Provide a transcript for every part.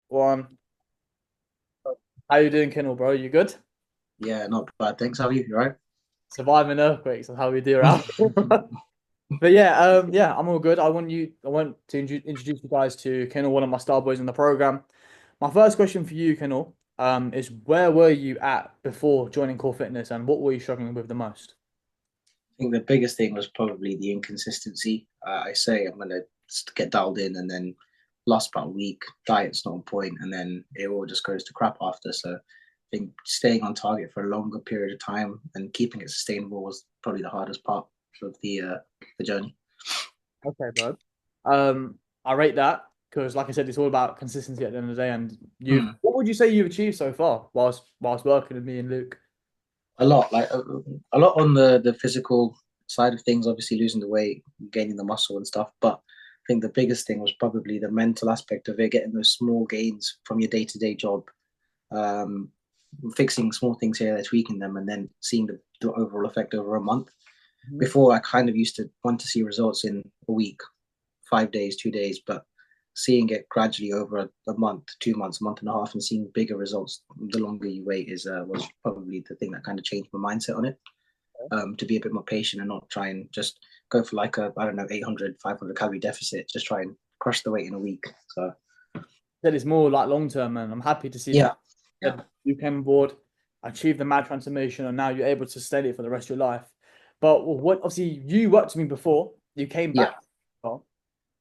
One. How you doing, Khinel, bro? You good? Yeah, not bad. Thanks. How are you? You right? Surviving earthquakes. That's how we do around. But yeah, I'm all good. I want to introduce you guys to Kennel, one of my star boys in the program. My first question for you, Kennel, is where were you at before joining Core Fitness, and what were you struggling with the most? I think the biggest thing was probably the inconsistency. I say I'm gonna get dialed in, and then last about a week, diet's not on point, and then it all just goes to crap after. So I think staying on target for a longer period of time and keeping it sustainable was probably the hardest part of the journey. Okay, bro. I rate that because, like I said, it's all about consistency at the end of the day. And Hmm. what would you say you've achieved so far whilst working with me and Luke? A lot, a lot on the physical side of things. Obviously, losing the weight, gaining the muscle and stuff. But I think the biggest thing was probably the mental aspect of it, getting those small gains from your day to day job, um, fixing small things here, there, tweaking them, and then seeing the overall effect over a month. Mhm. Before, I kind of used to want to see results in a week, 5 days, 2 days, but seeing it gradually over a month, 2 months, a month and a half, and seeing bigger results the longer you wait is was probably the thing that kind of changed my mindset on it. To be a bit more patient and not try and just go for like a I don't know 800, 500 calorie deficit. Just try and crush the weight in a week. So Said it's more like long term, and I'm happy to see yeah, that yeah, you came on board, achieved the mad transformation, and now you're able to sustain it for the rest of your life. But what obviously you worked with me before, you came yeah. back,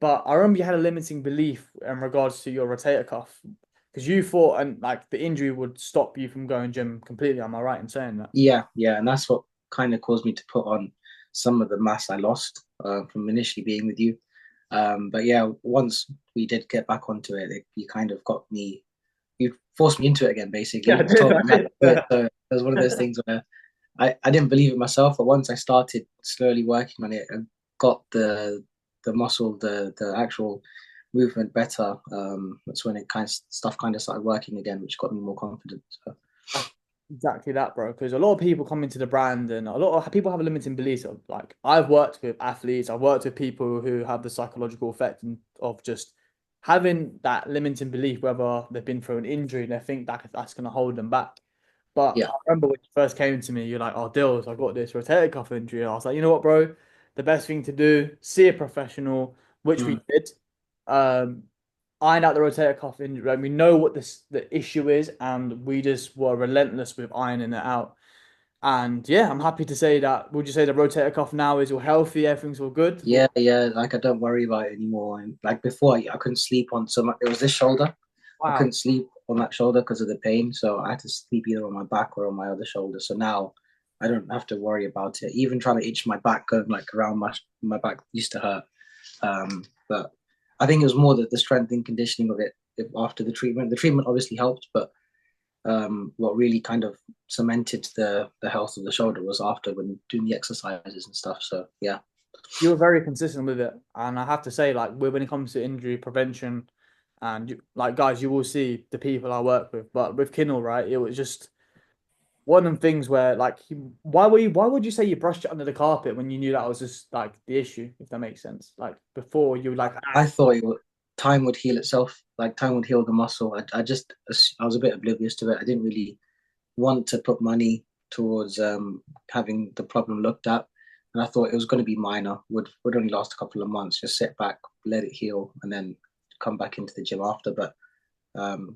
but I remember you had a limiting belief in regards to your rotator cuff because you thought and like the injury would stop you from going gym completely. Am I right in saying that? Yeah, yeah, and that's what kind of caused me to put on some of the mass I lost from initially being with you. But yeah, once we did get back onto it, you kind of got me, you forced me into it again, Yeah, I basically. did. Told I me how to do it. did. So it was one of those things where I didn't believe it myself, but once I started slowly working on it and got the muscle, the actual movement better, that's when it kind of stuff kind of started working again, which got me more confident. So That's exactly that, bro. Because a lot of people come into the brand, and a lot of people have a limiting beliefs of like I've worked with athletes, I've worked with people who have the psychological effect of just having that limiting belief, whether they've been through an injury and they think that that's going to hold them back. But yeah. I remember when you first came to me, you're like, "Oh, Dills, I got this rotator cuff injury." I was like, "You know what, bro? The best thing to do, see a professional," which we Mm. did. Um, ironed out the rotator cuff injury. Like, we know what the issue is, and we just were relentless with ironing it out. And yeah, I'm happy to say that. Would you say the rotator cuff now is all healthy? Everything's all good? Yeah, yeah. Like I don't worry about it anymore. And like before, I couldn't sleep on so much. It was this shoulder. I Wow. couldn't sleep on that shoulder because of the pain, so I had to sleep either on my back or on my other shoulder. So now I don't have to worry about it. Even trying to itch my back, going like around my back used to hurt. But I think it was more the strength and conditioning of it after the treatment. The treatment obviously helped, but what really kind of cemented the health of the shoulder was after when doing the exercises and stuff. So yeah, You were very consistent with it, and I have to say, like, when it comes to injury prevention, and like guys, you will see the people I work with. But with Kinnell, right, it was just one of them things where, like, why would you say you brushed it under the carpet when you knew that was just like the issue, if that makes sense? Like before, you were like, I thought time would heal itself. Like time would heal the muscle. I was a bit oblivious to it. I didn't really want to put money towards having the problem looked at, and I thought it was going to be minor. Would only last a couple of months. Just sit back, let it heal, and then come back into the gym after. But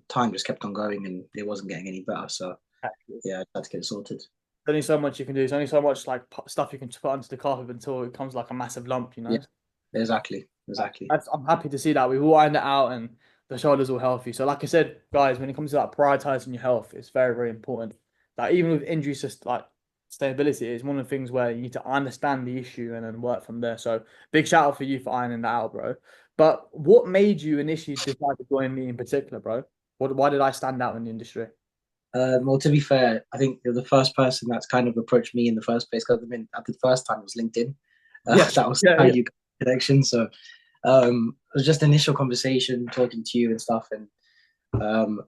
time just kept on going, and it wasn't getting any better. So there's yeah, I had to get it sorted. only so much you can do. There's only so much like stuff you can put onto the carpet until it comes like a massive lump, you Yeah, know. exactly, exactly. I'm happy to see that we've all ironed it out and the shoulder's all healthy. So, like I said, guys, when it comes to like prioritizing your health, it's very, very important. Like even with injury, just like stability is one of the things where you need to understand the issue and then work from there. So, big shout out for you for ironing that out, bro. But what made you initially decide to join me in particular, bro? Why did I stand out in the industry? Well, to be fair, I think you're the first person that's kind of approached me in the first place because I mean, at the first time it was LinkedIn. Yeah, That was yeah, how yeah. you got the connection. So it was just initial conversation, talking to you and stuff. And um,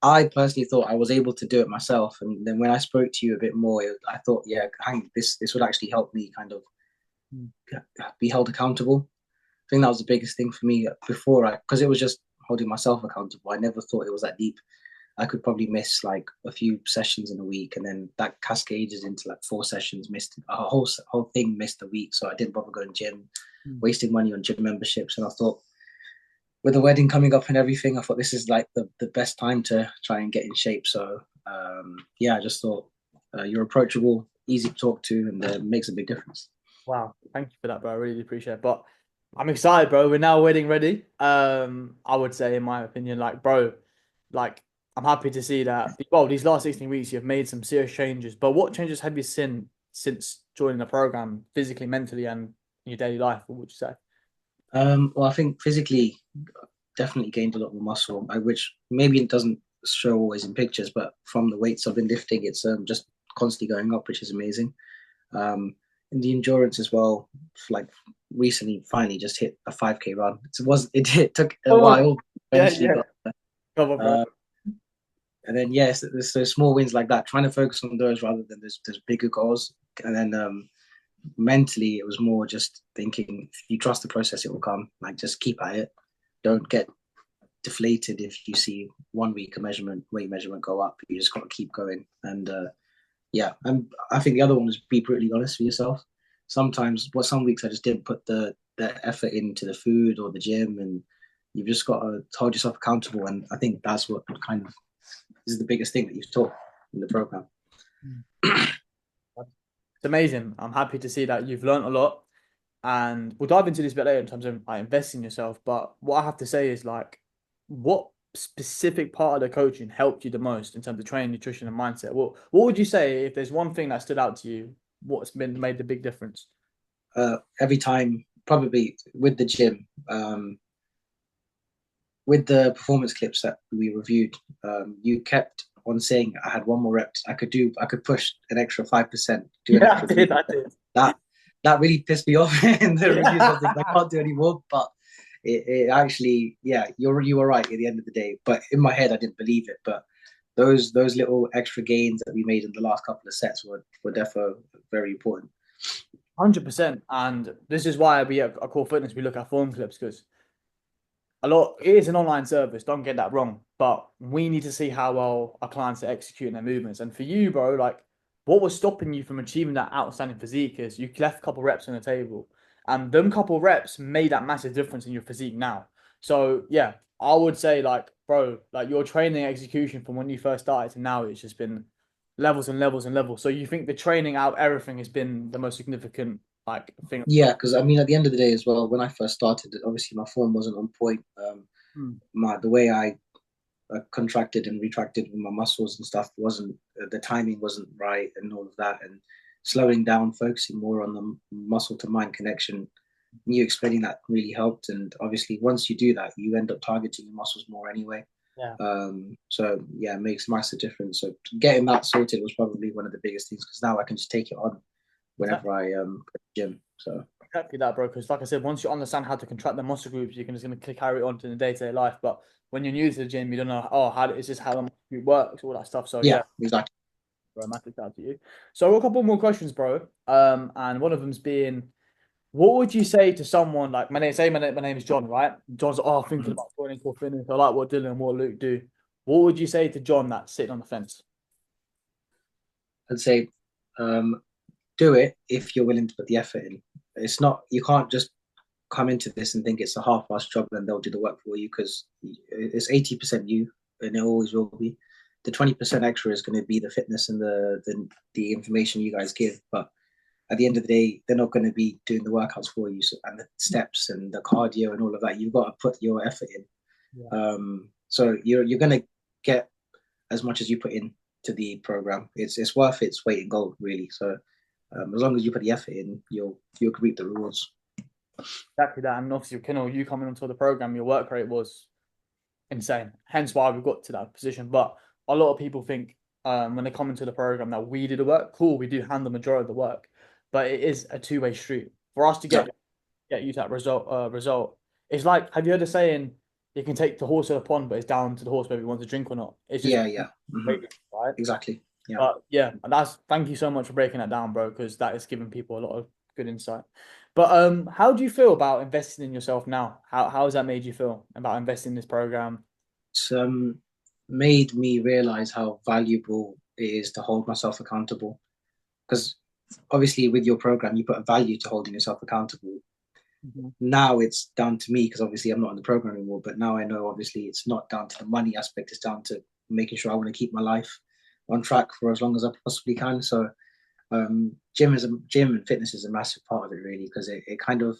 I personally thought I was able to do it myself. And then when I spoke to you a bit more, I thought, yeah, hang, this would actually help me kind of be held accountable. I think that was the biggest thing for me before because it was just holding myself accountable. I never thought it was that deep. I could probably miss like a few sessions in a week, and then that cascaded into like 4 sessions. Missed a whole thing, missed a week, so I didn't bother going to gym, Mm. wasting money on gym memberships. And I thought, with the wedding coming up and everything, I thought this is like the best time to try and get in shape. So yeah, I just thought you're approachable, easy to talk to, and makes a big difference. Wow, thank you for that, bro. I really appreciate it. But I'm excited, bro. We're now wedding ready. I would say, in my opinion, like, bro, like, I'm happy to see that. Well, these last 16 weeks, you've made some serious changes. But what changes have you seen since joining the program, physically, mentally, and in your daily life? What would you say? Well, I think physically, definitely gained a lot more muscle, which maybe it doesn't show always in pictures, but from the weights I've been lifting, it's just constantly going up, which is amazing. And the endurance as well, like recently, finally just hit a 5K run. It took a Oh, while, yeah, eventually yeah. got there. Come on, bro. Uh, and then yes, there's those small wins like that. Trying to focus on those rather than those bigger goals. And then mentally, it was more just thinking, if you trust the process, it will come. Like just keep at it. Don't get deflated if you see 1 week weight measurement go up. You just got to keep going. And yeah, and I think the other one is be brutally honest with yourself. Sometimes, some weeks I just didn't put the effort into the food or the gym, and you've just got to hold yourself accountable. And I think that's what kind of is the biggest thing that you've taught in the program. It's amazing. I'm happy to see that you've learned a lot. And we'll dive into this a bit later in terms of like, investing in yourself. But what I have to say is like, what specific part of the coaching helped you the most in terms of training, nutrition, and mindset? What would you say if there's one thing that stood out to you? What's been made the big difference? Every time, probably with the gym, with the performance clips that we reviewed, you kept on saying I had one more reps. I could push an extra 5%, do an Yeah, I extra three. did. I did. That really pissed me off in the reviews. I was like, I Yeah. can't do anymore. But it actually, yeah, you were right at the end of the day. But in my head, I didn't believe it. But those little extra gains that we made in the last couple of sets were definitely very important. 100%. And this is why we at Core Fitness we look at form clips because it is an online service, don't get that wrong, but we need to see how well our clients are executing their movements. And for you, bro, like what was stopping you from achieving that outstanding physique is you left a couple reps on the table. And them couple reps made that massive difference in your physique now. So yeah, I would say like, bro, like your training execution from when you first started to now, it's just been levels and levels and levels. So you think the training out of everything has been the most significant like thing? Yeah, because I mean, at the end of the day, as well, when I first started, obviously my form wasn't on point. Hmm. The way I contracted and retracted with my muscles and stuff wasn't the timing wasn't right and all of that, and slowing down, focusing more on the muscle to mind connection. You explaining that really helped, and obviously once you do that, you end up targeting your muscles more anyway. Yeah. So yeah, it makes a massive difference. So getting that sorted was probably one of the biggest things because now I can just take it on whenever I go to the gym. So Exactly that, bro. Because like I said, once you understand how to contract the muscle groups, you can just gonna carry it on to the day-to-day life. But when you're new to the gym, you don't know, oh, is this how the muscle group works, all that stuff. So yeah, yeah, exactly. bro, massive shout out to you. So I've got a couple more questions, bro. And one of them's being, what would you say to someone like my name is John, right? John's thinking about joining Core Fitness. I like what Dylan and what Luke do. What would you say to John that's sitting on the fence? I'd say um, do it if you're willing to put the effort in. It's not you can't just come into this and think it's a half-assed job and they'll do the work for you because it's 80% you and it always will be. The 20% extra is going to be the fitness and the information you guys give, but at the end of the day, they're not going to be doing the workouts for you and the steps and the cardio and all of that. You've got to put your effort in. Yeah. So you're going to get as much as you put in to the program. It's worth its weight in gold, really. So as long as you put the effort in, you'll reap the rewards. Exactly that. And obviously, Khinel, you coming onto the program, your work rate was insane. Hence why we got to that position. But a lot of people think when they come into the program that we do the work. Cool, we do handle the majority of the work, but it is a two-way street. For us to Exactly. get you to that result, it's like, have you heard the saying, you can take the horse to the pond, but it's down to the horse whether he wants to drink or not. It's just Yeah, yeah. Mm-hmm. right. Exactly. Yeah. But yeah, and that's thank you so much for breaking that down, bro, because that is giving people a lot of good insight. But how do you feel about investing in yourself now? How has that made you feel about investing in this program? It's made me realize how valuable it is to hold myself accountable. Because obviously, with your program, you put a value to holding yourself accountable. Mhm. Now it's down to me because obviously I'm not in the program anymore. But now I know obviously it's not down to the money aspect. It's down to making sure I want to keep my life on track for as long as I possibly can. So gym and fitness is a massive part of it really because it kind of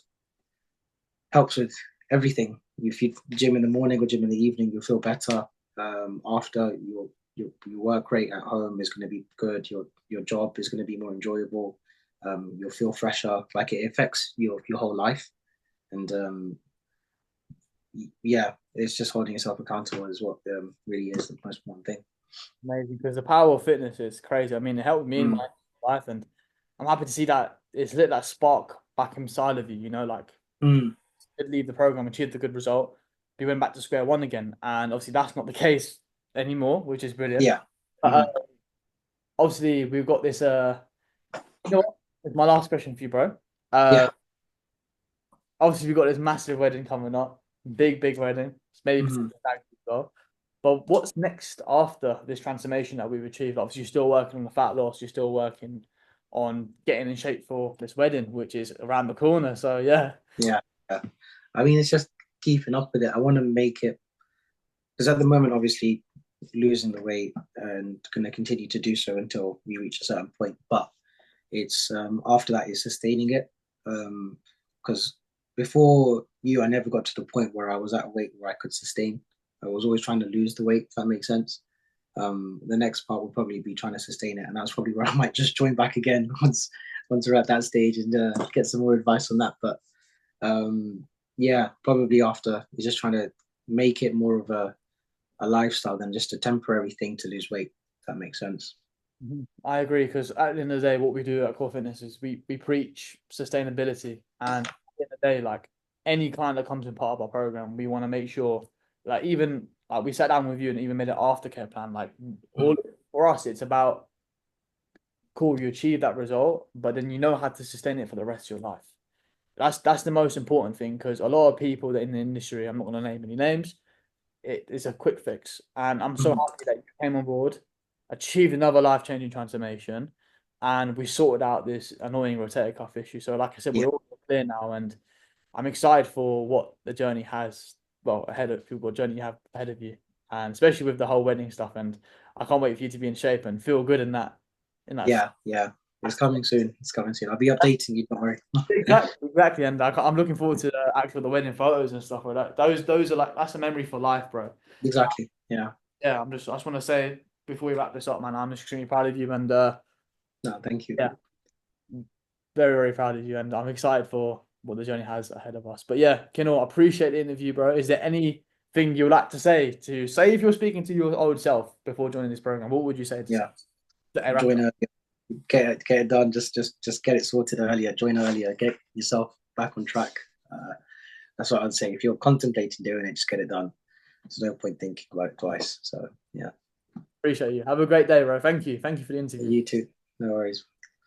helps with everything. If you gym in the morning or gym in the evening, you'll feel better. After your work rate at home is going to be good. Your job is going to be more enjoyable. You'll feel fresher. Like it affects your whole life. And yeah, it's just holding yourself accountable is what really is the most important thing. Amazing, because the power of fitness is crazy. I mean, it helped me in Mm, my life, and I'm happy to see that it's lit that spark back inside of you. You know, like mm, did leave the program, achieved a good result, we went back to square one again, and obviously that's not the case anymore, which is brilliant. yeah. But Mm, obviously we've got this. You know what? It's my last question for you, bro. Uh, yeah. obviously we've got this massive wedding coming up, big wedding. It's maybe Mm, potentially stag do as well. But what's next after this transformation that we've achieved? Obviously, you're still working on the fat loss. You're still working on getting in shape for this wedding, which is around the corner. So yeah. yeah. Yeah. I mean, it's just keeping up with it. I want to make it because at the moment, obviously, losing the weight and going to continue to do so until we reach a certain point. But it's after that is sustaining it. Because before you, I never got to the point where I was at a weight where I could sustain. I was always trying to lose the weight, if that makes sense. The next part will probably be trying to sustain it, and that's probably where I might just join back again once we're at that stage and get some more advice on that. But yeah, probably after is just trying to make it more of a lifestyle than just a temporary thing to lose weight. If that makes sense. Mhm. I agree because at the end of the day, what we do at Core Fitness is we preach sustainability, and at the end of the day, like any client that comes in part of our program, we want to make sure, like even like we sat down with you and even made an aftercare plan. Like all for us, it's about cool, you achieve that result, but then you know how to sustain it for the rest of your life. That's the most important thing because a lot of people that in the industry, I'm not going to name any names, it is a quick fix. And I'm so Mhm. happy that you came on board, achieved another life-changing transformation, and we sorted out this annoying rotator cuff issue. So, like I said, Yeah, we're all clear now, and I'm excited for what the journey has, well, ahead of people, what journey you have ahead of you, and especially with the whole wedding stuff. And I can't wait for you to be in shape and feel good in that. yeah. It's coming soon. It's coming soon. I'll be updating you. Don't worry. Exactly, exactly, and I'm looking forward to the wedding photos and stuff like that. Those are like that's a memory for life, bro. Exactly. Yeah. Yeah, I just want to say before we wrap this up, man, I'm extremely proud of you, and No, thank you. yeah, very proud of you, and I'm excited for what the journey has ahead of us. But yeah, Kino, I appreciate the interview, bro. Is there anything you'd like to say if you're speaking to your old self before joining this program? What would you say to Yeah. wrap Join up? earlier. Get it done. Just get it sorted earlier. Join earlier. Get yourself back on track. That's what I'd say. If you're contemplating doing it, just get it done. There's no point thinking about it twice. So yeah. Appreciate you. Have a great day, bro. Thank you for the interview. You too. No worries.